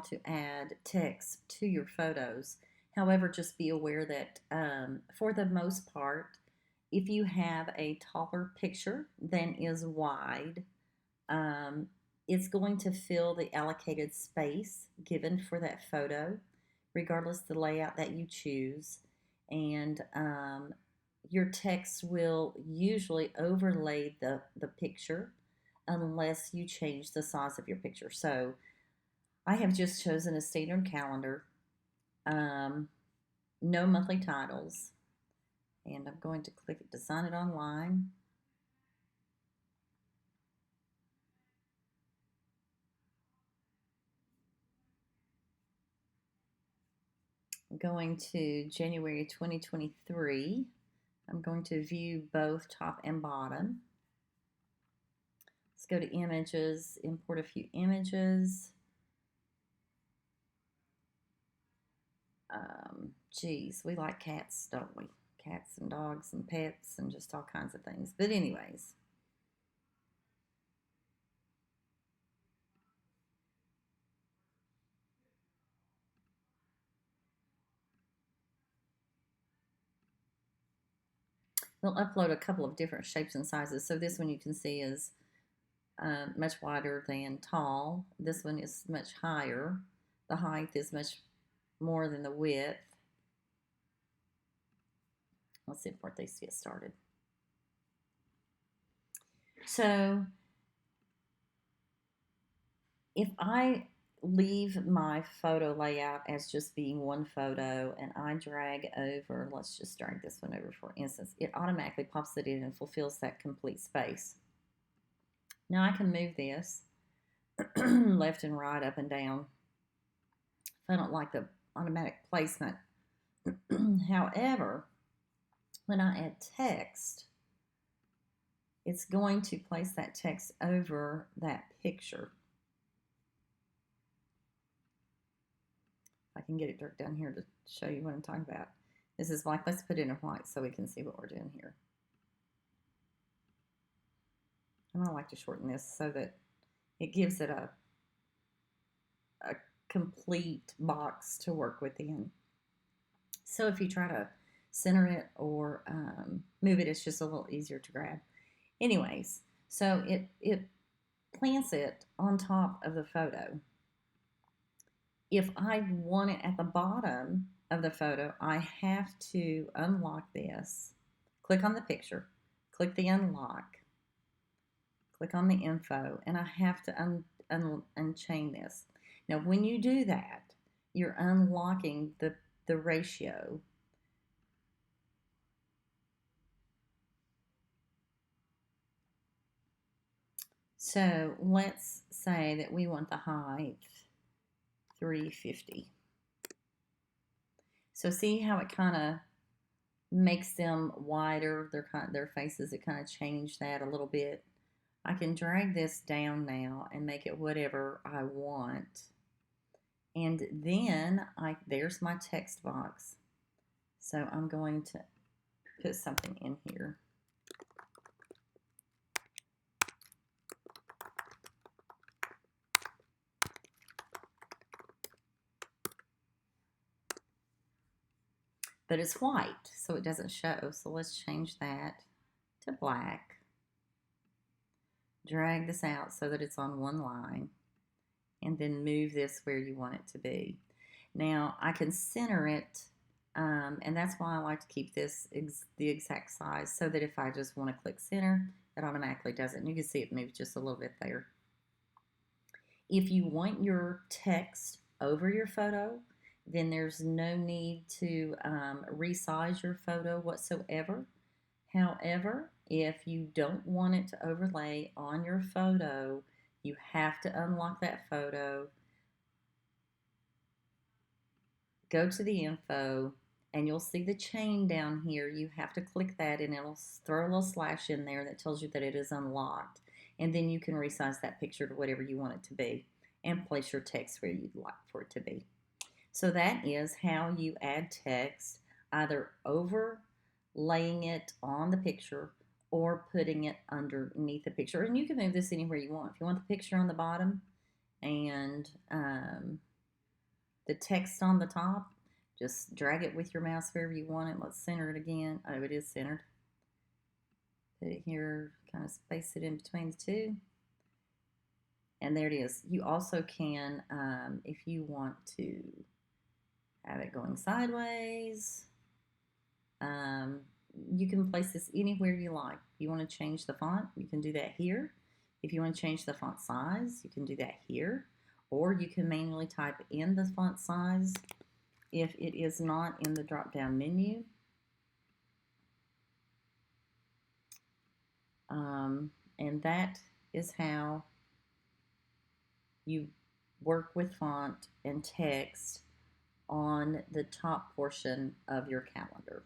how to add text to your photos. However, just be aware that for the most part, if you have a taller picture than is wide, um, it's going to fill the allocated space given for that photo, regardless of the layout that you choose. And your text will usually overlay the picture unless you change the size of your picture. So I have just chosen a standard calendar, um, no monthly titles, and I'm going to click Design It Online. I'm going to January 2023. I'm going to view both top and bottom. Let's go to images, import a few images. Geez, we like cats, don't we? Cats and dogs and pets and just all kinds of things. But anyways, we'll upload a couple of different shapes and sizes. So this one you can see is much wider than tall. This one is much higher. The height is much more than the width. Let's import these to get started. So if I leave my photo layout as just being one photo and I drag over, let's just drag this one over for instance, it automatically pops it in and fulfills that complete space. Now I can move this left and right, up and down if I don't like the automatic placement. However, when I add text, it's going to place that text over that picture. I can get it dark down here to show you what I'm talking about. This is black. Let's put it in white so we can see what we're doing here. And I like to shorten this so that it gives it a complete box to work within. So if you try to center it or move it, it's just a little easier to grab. Anyways, so it plants it on top of the photo. If I want it at the bottom of the photo, I have to unlock this, click on the picture, click the unlock, click on the info, and I have to unchain this. Now, when you do that, you're unlocking the ratio. So let's say that we want the height 350. So see how it kind of makes them wider, their faces, it kind of changed that a little bit. I can drag this down now and make it whatever I want. And then there's my text box. So I'm going to put something in here. But it's white, so it doesn't show. So let's change that to black. Drag this out so that it's on one line. And then move this where you want it to be. Now, I can center it, and that's why I like to keep this the exact size so that if I just want to click center, it automatically does it. And you can see it moves just a little bit there. If you want your text over your photo, then there's no need to resize your photo whatsoever. However, if you don't want it to overlay on your photo, you have to unlock that photo, go to the info, and you'll see the chain down here. You have to click that and it'll throw a little slash in there that tells you that it is unlocked. And then you can resize that picture to whatever you want it to be and place your text where you'd like for it to be. So that is how you add text, either overlaying it on the picture or putting it underneath the picture. And you can move this anywhere you want. If you want the picture on the bottom and the text on the top, just drag it with your mouse wherever you want it. Let's center it again. Oh, it is centered. Put it here, kind of space it in between the two. And there it is. You also can, if you want to have it going sideways, you can place this anywhere you like. If you want to change the font, you can do that here. If you want to change the font size, you can do that here. Or you can manually type in the font size if it is not in the drop-down menu. And that is how you work with font and text on the top portion of your calendar.